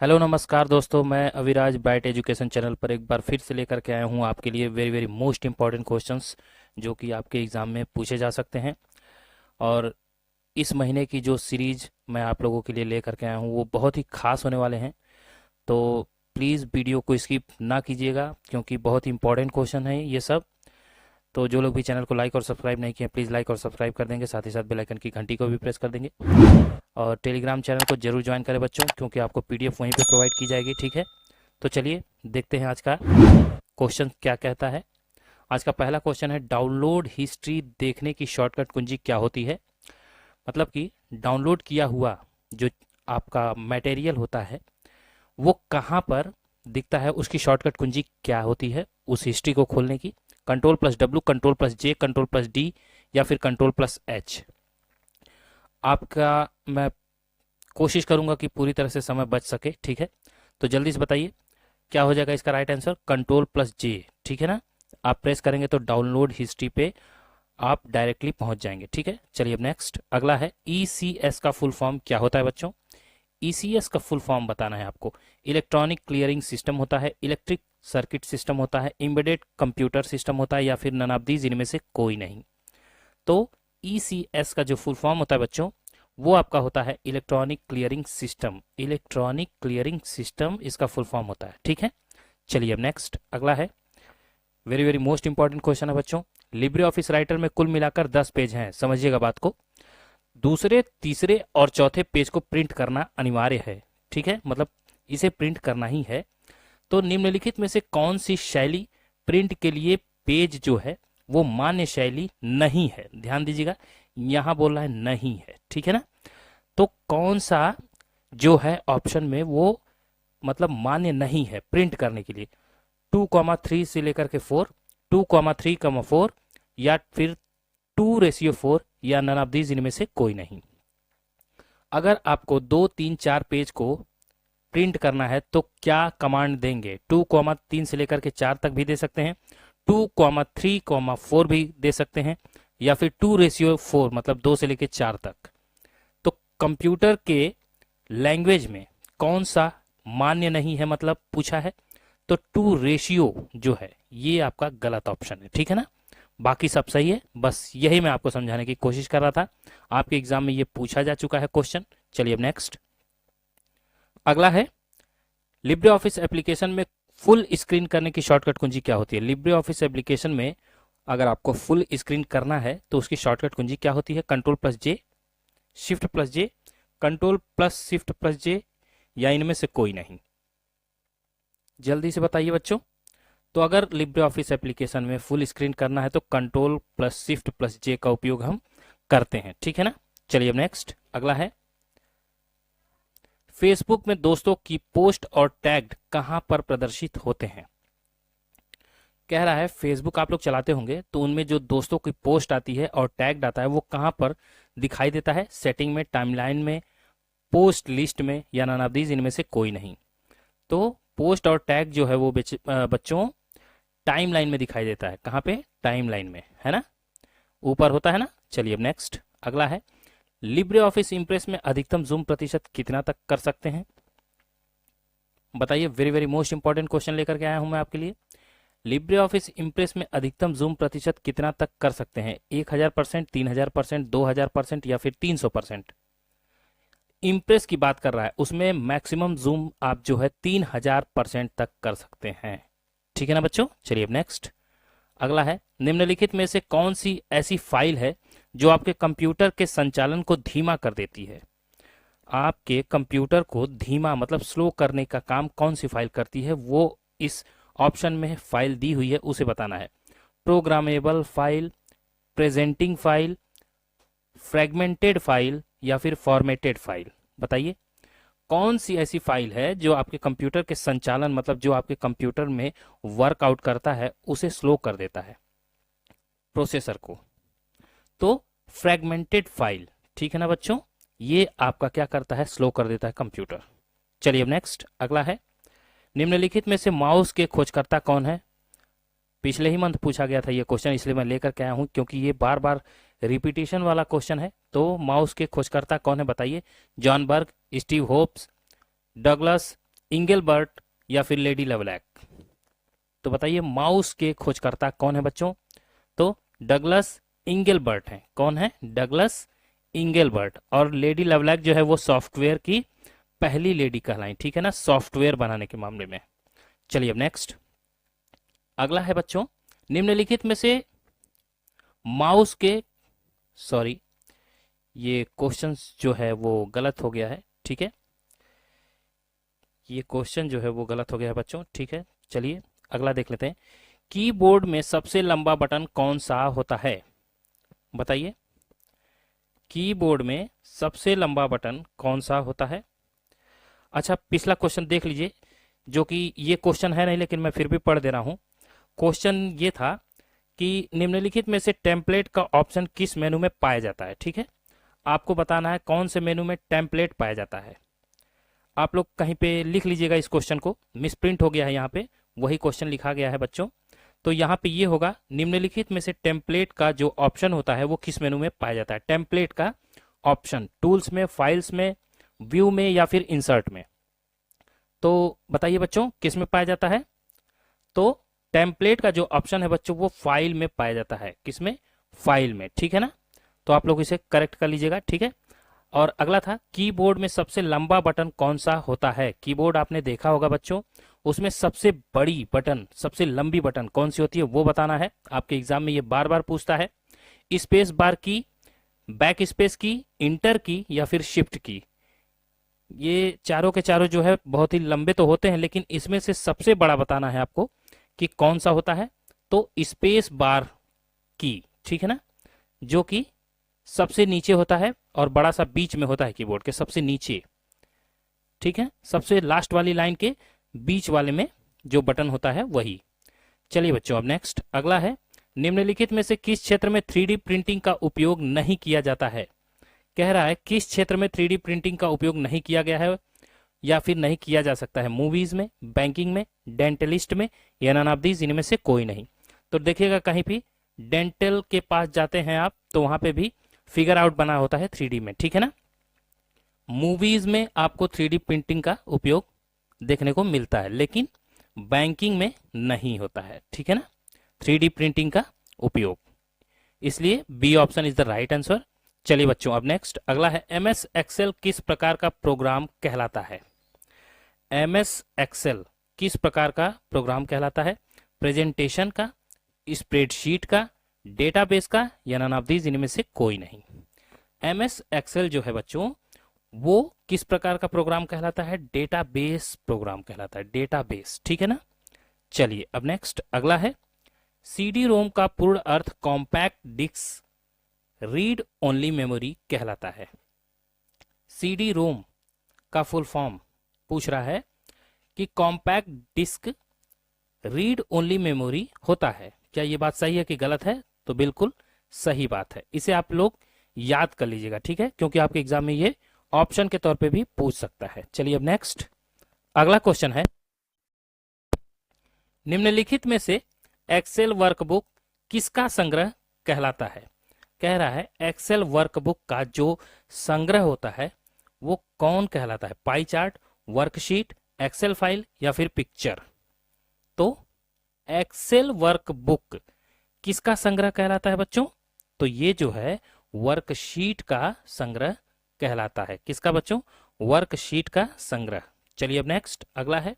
Hello नमस्कार दोस्तों, मैं अविराज ब्राइट एजुकेशन चैनल पर एक बार फिर से लेकर के आया हूँ आपके लिए very very most important questions जो कि आपके एग्ज़ाम में पूछे जा सकते हैं। और इस महीने की जो सीरीज मैं आप लोगों के लिए लेकर के आया हूँ वो बहुत ही खास होने वाले हैं। तो प्लीज़ वीडियो को स्किप ना कीजिएगा क्योंकि बहुत ही इंपॉर्टेंट क्वेश्चन है ये सब। तो जो लोग भी चैनल को लाइक और सब्सक्राइब नहीं किए प्लीज़ लाइक और सब्सक्राइब कर देंगे, साथ ही साथ बेल आइकन की घंटी को भी प्रेस कर देंगे। और टेलीग्राम चैनल को जरूर ज्वाइन करें बच्चों, क्योंकि आपको पीडीएफ वहीं पे प्रोवाइड की जाएगी। ठीक है, तो चलिए देखते हैं आज का क्वेश्चन क्या कहता है। आज का पहला क्वेश्चन है, डाउनलोड हिस्ट्री देखने की शॉर्टकट कुंजी क्या होती है। मतलब कि डाउनलोड किया हुआ जो आपका मटेरियल होता है वो कहाँ पर दिखता है, उसकी शॉर्टकट कुंजी क्या होती है उस हिस्ट्री को खोलने की। कंट्रोल+W, कंट्रोल+J, कंट्रोल+D या फिर कंट्रोल+H। आपका मैं कोशिश करूंगा कि पूरी तरह से समय बच सके। ठीक है, तो जल्दी से बताइए क्या हो जाएगा इसका राइट आंसर। कंट्रोल+J, ठीक है ना। आप प्रेस करेंगे तो डाउनलोड हिस्ट्री पे आप डायरेक्टली पहुंच जाएंगे। ठीक है, चलिए अब नेक्स्ट अगला है, ईसीएस का फुल फॉर्म क्या होता है बच्चों। ईसीएस का फुल फॉर्म बताना है आपको। इलेक्ट्रॉनिक क्लियरिंग सिस्टम होता है, इलेक्ट्रिक सर्किट सिस्टम होता है, एम्बेडेड कंप्यूटर सिस्टम होता है या फिर नन ऑफ दीज इनमें से कोई नहीं। तो ईसीएस का जो फुल फॉर्म होता है बच्चों वो आपका होता है electronic clearing system. Electronic clearing system इसका फुल फॉर्म होता है। ठीक है, चलिए अब नेक्स्ट अगला है, very very most important question है बच्चों। लिब्रे ऑफिस राइटर में कुल मिलाकर 10 पेज हैं, समझिएगा बात को। दूसरे, तीसरे और चौथे पेज को प्रिंट करना अनिवार्य है। ठीक है, मतलब इसे प्रिंट करना ही है। तो निम्नलिखित में से कौन सी शैली प्रिंट के लिए पेज जो है वो मान्य शैली नहीं है। ध्यान दीजिएगा, यहां बोल रहा है नहीं है। ठीक है ना, तो कौन सा जो है ऑप्शन में वो मतलब मान्य नहीं है प्रिंट करने के लिए। 2,3 से लेकर के 4, 2,3,4 या फिर 2:4 या नन ऑफ दीज इनमें से कोई नहीं। अगर आपको 2, 3, 4 पेज को प्रिंट करना है तो क्या कमांड देंगे। 2,3 से लेकर के 4 तक भी दे सकते हैं, 2,3,4 भी दे सकते हैं या फिर 2:4 मतलब 2 से लेकर 4 तक। तो कंप्यूटर के लैंग्वेज में कौन सा मान्य नहीं है मतलब पूछा है, तो 2 जो है ये आपका गलत ऑप्शन है। ठीक है ना, बाकी सब सही है, बस यही मैं आपको समझाने की कोशिश कर रहा था। आपके एग्जाम में ये पूछा जा चुका है क्वेश्चन। चलिए अब नेक्स्ट अगला है, लिब्रे ऑफिस एप्लीकेशन में फुल स्क्रीन करने की शॉर्टकट कुंजी क्या होती है। लिब्रे ऑफिस एप्लीकेशन में अगर आपको फुल स्क्रीन करना है तो उसकी शॉर्टकट कुंजी क्या होती है। कंट्रोल+J, शिफ्ट+J, कंट्रोल+Shift+J या इनमें से कोई नहीं। जल्दी से बताइए बच्चों। तो अगर लिब्रे ऑफिस एप्लीकेशन में फुल स्क्रीन करना है तो कंट्रोल+Shift+J का उपयोग हम करते हैं। ठीक है ना, चलिए अब नेक्स्ट अगला है, फेसबुक में दोस्तों की पोस्ट और टैग कहां पर प्रदर्शित होते हैं। कह रहा है फेसबुक आप लोग चलाते होंगे तो उनमें जो दोस्तों की पोस्ट आती है और टैग आता है वो कहां पर दिखाई देता है। सेटिंग में, टाइमलाइन में, पोस्ट लिस्ट में या नन ऑफ दीज इनमें से कोई नहीं। तो पोस्ट और टैग जो है वो बच्चों टाइमलाइन में दिखाई देता है। कहां पे, टाइमलाइन में, है ना, ऊपर होता है ना। चलिए अब नेक्स्ट अगला है, लिब्रे ऑफिस इंप्रेस में अधिकतम जूम प्रतिशत कितना तक कर सकते हैं। बताइए, very very most important question लेकर के आया हूं मैं आपके लिए। लिब्रे ऑफिस इंप्रेस में अधिकतम जूम प्रतिशत कितना तक कर सकते हैं। 1000%, 3000%, 2000% या फिर 300%। इंप्रेस की बात कर रहा है, उसमें मैक्सिमम जूम आप जो है 3000% तक कर सकते हैं। ठीक है ना बच्चों, चलिए अब नेक्स्ट अगला है, निम्नलिखित में से कौन सी ऐसी फाइल है जो आपके कंप्यूटर के संचालन को धीमा कर देती है। आपके कंप्यूटर को धीमा मतलब स्लो करने का काम कौन सी फाइल करती है, वो इस ऑप्शन में फाइल दी हुई है उसे बताना है। Programmable file, presenting file, fragmented file या फिर फॉर्मेटेड फाइल। बताइए कौन सी ऐसी फाइल है जो आपके कंप्यूटर के संचालन मतलब जो आपके कंप्यूटर में वर्कआउट करता है उसे स्लो कर देता है, प्रोसेसर को। तो फ्रेगमेंटेड फाइल, ठीक है ना बच्चों, ये आपका क्या करता है, स्लो कर देता है कंप्यूटर। चलिए अब नेक्स्ट अगला है, निम्नलिखित में से माउस के खोजकर्ता कौन है। पिछले ही मंथ पूछा गया था ये क्वेश्चन, इसलिए मैं लेकर के आया हूं क्योंकि ये बार बार रिपीटेशन वाला क्वेश्चन है। तो माउस के खोजकर्ता कौन है बताइए। जॉन बर्ग, स्टीव होप्स, डगलस, इंगेलबर्ट या फिर लेडी लवलैक? तो बताइए माउस के खोजकर्ता कौन है बच्चों? तो डगलस इंगेलबर्ट हैं। कौन है? डगलस इंगेलबर्ट। और लेडी लवलैक जो है वो सॉफ्टवेयर की पहली लेडी कहलाई, ठीक है ना, सॉफ्टवेयर बनाने के मामले में। चलिए अब नेक्स्ट अगला है बच्चों, निम्नलिखित में से माउस के, सॉरी ये क्वेश्चन जो है वो गलत हो गया है, ठीक है, ये क्वेश्चन जो है वो गलत हो गया है बच्चों, ठीक है। चलिए अगला देख लेते हैं। कीबोर्ड में सबसे लंबा बटन कौन सा होता है? बताइए, कीबोर्ड में सबसे लंबा बटन कौन सा होता है? अच्छा पिछला क्वेश्चन देख लीजिए, जो कि ये क्वेश्चन है नहीं लेकिन मैं फिर भी पढ़ दे रहा हूं। क्वेश्चन ये था कि निम्नलिखित में से टेम्पलेट का ऑप्शन किस मेनू में पाया जाता है, ठीक है। आपको बताना है कौन से मेनू में टेम्पलेट पाया जाता है। आप लोग कहीं पे लिख लीजिएगा, इस क्वेश्चन को मिसप्रिंट हो गया है, यहाँ पे वही क्वेश्चन लिखा गया है बच्चों। तो यहाँ पे ये होगा, निम्नलिखित में से टेम्पलेट का जो ऑप्शन होता है वो किस मेनू में पाया जाता है? टेम्पलेट का ऑप्शन टूल्स में, फाइल्स में, व्यू में या फिर इंसर्ट में? तो बताइए बच्चों किस में पाया जाता है? तो टेम्पलेट का जो ऑप्शन है बच्चों वो फाइल में पाया जाता है। किसमें? फाइल में, ठीक है ना। तो आप लोग इसे करेक्ट कर लीजिएगा, ठीक है। और अगला था, कीबोर्ड में सबसे लंबा बटन कौन सा होता है? कीबोर्ड आपने देखा होगा बच्चों, उसमें सबसे बड़ी बटन, सबसे लंबी बटन कौन सी होती है वो बताना है। आपके एग्जाम में ये बार बार पूछता है। स्पेस बार की, बैक स्पेस की, इंटर की या फिर शिफ्ट की? ये चारों के चारों जो है बहुत ही लंबे तो होते हैं, लेकिन इसमें से सबसे बड़ा बताना है आपको कि कौन सा होता है। तो स्पेस बार की, ठीक है ना, जो कि सबसे नीचे होता है और बड़ा सा बीच में होता है कीबोर्ड के सबसे नीचे, ठीक है, सबसे लास्ट वाली लाइन के बीच वाले में जो बटन होता है वही। चलिए बच्चों अब नेक्स्ट अगला है, निम्नलिखित में से किस क्षेत्र में 3D प्रिंटिंग का उपयोग नहीं किया जाता है? कह रहा है किस क्षेत्र में 3D प्रिंटिंग का उपयोग नहीं किया गया है या फिर नहीं किया जा सकता है? मूवीज में, बैंकिंग में, डेंटलिस्ट में या नन ऑफ दीज, इनमें से कोई नहीं। तो देखिएगा कहीं भी डेंटल के पास जाते हैं आप तो वहां पे भी फिगर आउट बना होता है 3D में, ठीक है ना। मूवीज में आपको 3D प्रिंटिंग का उपयोग देखने को मिलता है, लेकिन बैंकिंग में नहीं होता है, ठीक है ना, 3D प्रिंटिंग का उपयोग। इसलिए B option is the right answer. चलिए बच्चों अब नेक्स्ट अगला है, एमएस एक्सेल किस प्रकार का प्रोग्राम कहलाता है? एमएस एक्सेल किस प्रकार का प्रोग्राम कहलाता है? प्रेजेंटेशन का, स्प्रेडशीट का, डेटाबेस का या नन ऑफ दीज, इनमें से कोई नहीं। एमएस एक्सेल जो है बच्चों वो किस प्रकार का प्रोग्राम कहलाता है? डेटाबेस प्रोग्राम कहलाता है, डेटाबेस, ठीक है ना। चलिए अब नेक्स्ट अगला है, सीडी रोम का पूर्ण अर्थ compact disc read only memory कहलाता है। सीडी रोम का फुल फॉर्म पूछ रहा है कि compact disc read only memory होता है। क्या ये बात सही है कि गलत है? तो बिल्कुल सही बात है, इसे आप लोग याद कर लीजिएगा, ठीक है, क्योंकि आपके एग्जाम में ये ऑप्शन के तौर पे भी पूछ सकता है। चलिए अब नेक्स्ट अगला क्वेश्चन है, निम्नलिखित में से एक्सेल वर्कबुक किसका संग्रह कहलाता है? कह रहा है एक्सेल वर्कबुक का जो संग्रह होता है वो कौन कहलाता है? Pie chart, worksheet, Excel file या फिर पिक्चर? तो एक्सेल वर्कबुक किसका संग्रह कहलाता है बच्चों? तो ये जो है वर्कशीट का संग्रह कहलाता है। किसका बच्चों? वर्कशीट का संग्रह। चलिए अब नेक्स्ट अगला है,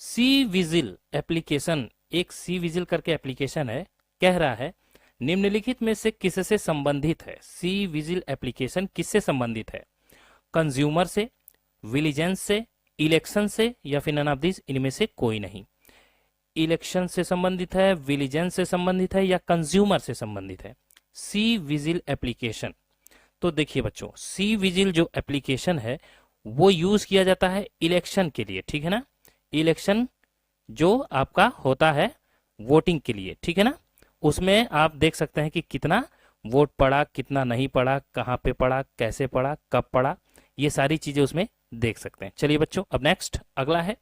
सी विजिल एप्लीकेशन, एक सी विजिल करके एप्लीकेशन है, कह रहा है निम्नलिखित में से किससे संबंधित है? सी विजिल एप्लीकेशन किससे संबंधित है? कंज्यूमर से, विजिलेंस से, इलेक्शन से या फिर नन ऑफ दिस, इनमें से कोई नहीं। इलेक्शन से संबंधित है, विजिलेंस से संबंधित है या कंज्यूमर से संबंधित है? C vigil application. तो देखिए बच्चों, सी विजिल जो एप्लीकेशन है वो यूज किया जाता है इलेक्शन के लिए, ठीक है ना, इलेक्शन जो आपका होता है वोटिंग के लिए, ठीक है ना, उसमें आप देख सकते हैं कि कितना वोट पड़ा, कितना नहीं पड़ा, कहाँ पे पड़ा, कैसे पड़ा, कब पड़ा, ये सारी चीजें उसमें देख सकते हैं। चलिए बच्चों अब नेक्स्ट अगला है,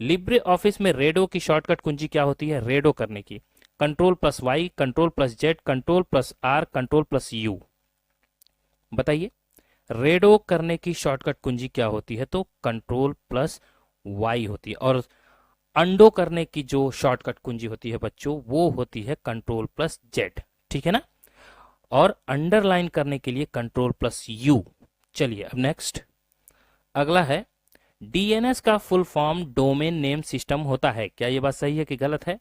लिब्रे ऑफिस में रेडो की शॉर्टकट कुंजी क्या होती है? रेडो करने की Ctrl+Y, Ctrl+Z, Ctrl+R, Ctrl+U। बताइए रेडो करने की शॉर्टकट कुंजी क्या होती है? तो Ctrl+Y Y होती है। और अंडो करने की जो शॉर्टकट कुंजी होती है बच्चों, वो होती है कंट्रोल प्लस जेड, ठीक है ना। और अंडरलाइन करने के लिए कंट्रोल प्लस यू। चलिए अब नेक्स्ट अगला है, डीएनएस का full form domain name system होता है, क्या ये बात सही है कि गलत है?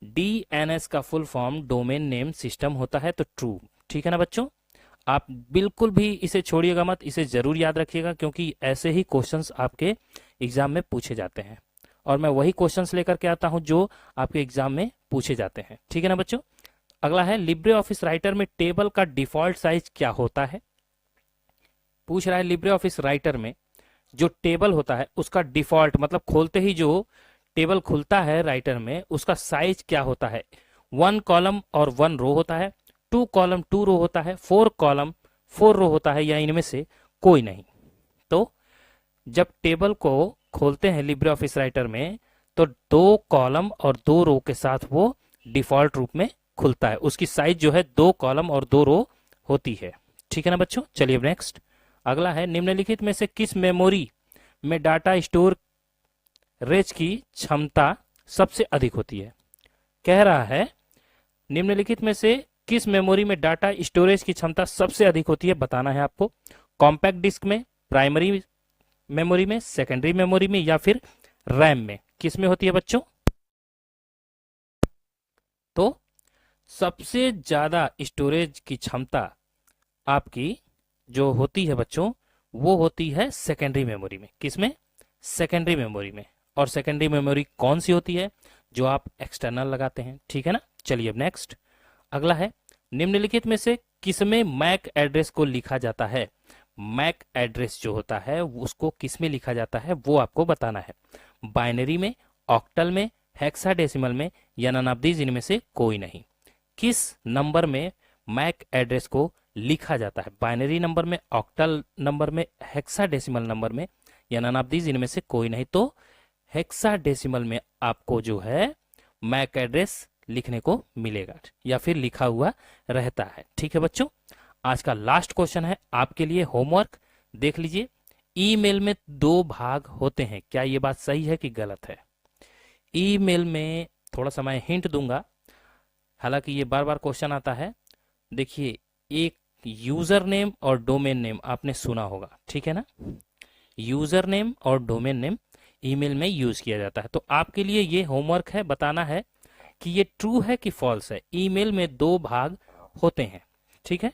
डीएनएस का full form domain name system होता है, तो ट्रू, ठीक है ना बच्चों। आप बिल्कुल भी इसे छोड़िएगा मत, इसे जरूर याद रखिएगा, क्योंकि ऐसे ही क्वेश्चंस आपके एग्जाम में पूछे जाते हैं और मैं वही क्वेश्चंस लेकर के आता हूं जो आपके एग्जाम में पूछे जाते हैं, ठीक है ना बच्चों। अगला है, लिब्रे ऑफिस राइटर में टेबल का डिफॉल्ट साइज क्या होता है? पूछ रहा है लिब्रे ऑफिस राइटर में जो टेबल होता है उसका डिफॉल्ट, मतलब खोलते ही जो टेबल खुलता है राइटर में, उसका साइज क्या होता है? 1 कॉलम और 1 रो होता है, 2 कॉलम 2 रो होता है, 4 कॉलम 4 रो होता है, या इनमें से कोई नहीं? तो जब टेबल को खोलते हैं लिब्रे ऑफिस राइटर में तो 2 कॉलम और 2 रो के साथ वो डिफॉल्ट रूप में खुलता है, उसकी साइज जो है 2 कॉलम और 2 रो होती है, ठीक है ना बच्चों। चलिए नेक्स्ट अगला है, निम्नलिखित में से किस मेमोरी में डाटा स्टोरेज की क्षमता सबसे अधिक होती है? कह रहा है निम्नलिखित में से किस मेमोरी में डाटा स्टोरेज की क्षमता सबसे अधिक होती है, बताना है आपको। कॉम्पैक्ट डिस्क में, प्राइमरी मेमोरी में, सेकेंडरी मेमोरी में, या फिर रैम में? किस में होती है बच्चों? तो सबसे ज्यादा स्टोरेज की क्षमता आपकी जो होती है बच्चों, वो होती है सेकेंडरी मेमोरी में। किसमें? सेकेंडरी मेमोरी में। और सेकेंडरी मेमोरी कौन सी होती है? जो आप एक्सटर्नल लगाते हैं, ठीक है ना। चलिए अब नेक्स्ट अगला है, निम्नलिखित में से किसमें मैक एड्रेस को लिखा जाता है? मैक एड्रेस जो होता है उसको किसमें लिखा जाता है वो आपको बताना है। बाइनरी में, ऑक्टल में, हेक्साडेसिमल में, या नानाबदीज, इनमें से कोई नहीं। किस नंबर में मैक एड्रेस को लिखा जाता है? बाइनरी नंबर में, ऑक्टल नंबर में, हेक्साडेसिमल नंबर में, या नानाबदीज, इनमें से कोई नहीं। तो हेक्साडेसिमल में आपको जो है मैक एड्रेस लिखने को मिलेगा या फिर लिखा हुआ रहता है, ठीक है बच्चों। आज का लास्ट क्वेश्चन है आपके लिए होमवर्क, देख लीजिए। ईमेल में 2 भाग होते हैं, क्या ये बात सही है कि गलत है? ईमेल में थोड़ा सा मैं हिंट दूंगा, हालांकि ये बार बार क्वेश्चन आता है। देखिए, एक यूजर नेम और डोमेन नेम आपने सुना होगा, ठीक है ना। यूजर नेम और डोमेन नेम ईमेल में यूज किया जाता है। तो आपके लिए ये होमवर्क है, बताना है कि ये ट्रू है कि फॉल्स है। ईमेल में 2 भाग होते हैं, ठीक है।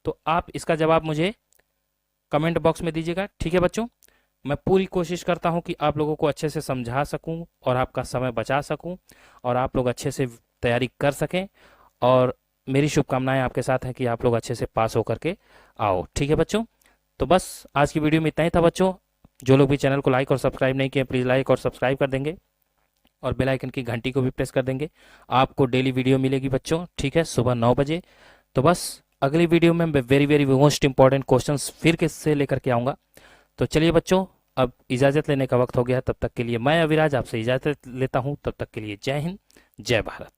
तो आप इसका जवाब मुझे कमेंट बॉक्स में दीजिएगा, ठीक है बच्चों। मैं पूरी कोशिश करता हूं कि आप लोगों को अच्छे से समझा सकूं और आपका समय बचा सकूं और आप लोग अच्छे से तैयारी कर सकें। और मेरी शुभकामनाएं आपके साथ हैं कि आप लोग अच्छे से पास होकर के आओ, ठीक है बच्चों। तो बस आज की वीडियो में इतना ही था बच्चों। जो लोग भी चैनल को लाइक और सब्सक्राइब नहीं किए, प्लीज़ लाइक और सब्सक्राइब कर देंगे और बेल आइकन की घंटी को भी प्रेस कर देंगे। आपको डेली वीडियो मिलेगी बच्चों, ठीक है, सुबह 9 बजे। तो बस अगली वीडियो में मैं very very most important questions फिर किससे लेकर के आऊँगा। तो चलिए बच्चों, अब इजाज़त लेने का वक्त हो गया। तब तक के लिए मैं अविराज आपसे इजाज़त लेता हूँ। तब तक के लिए जय हिंद, जय भारत।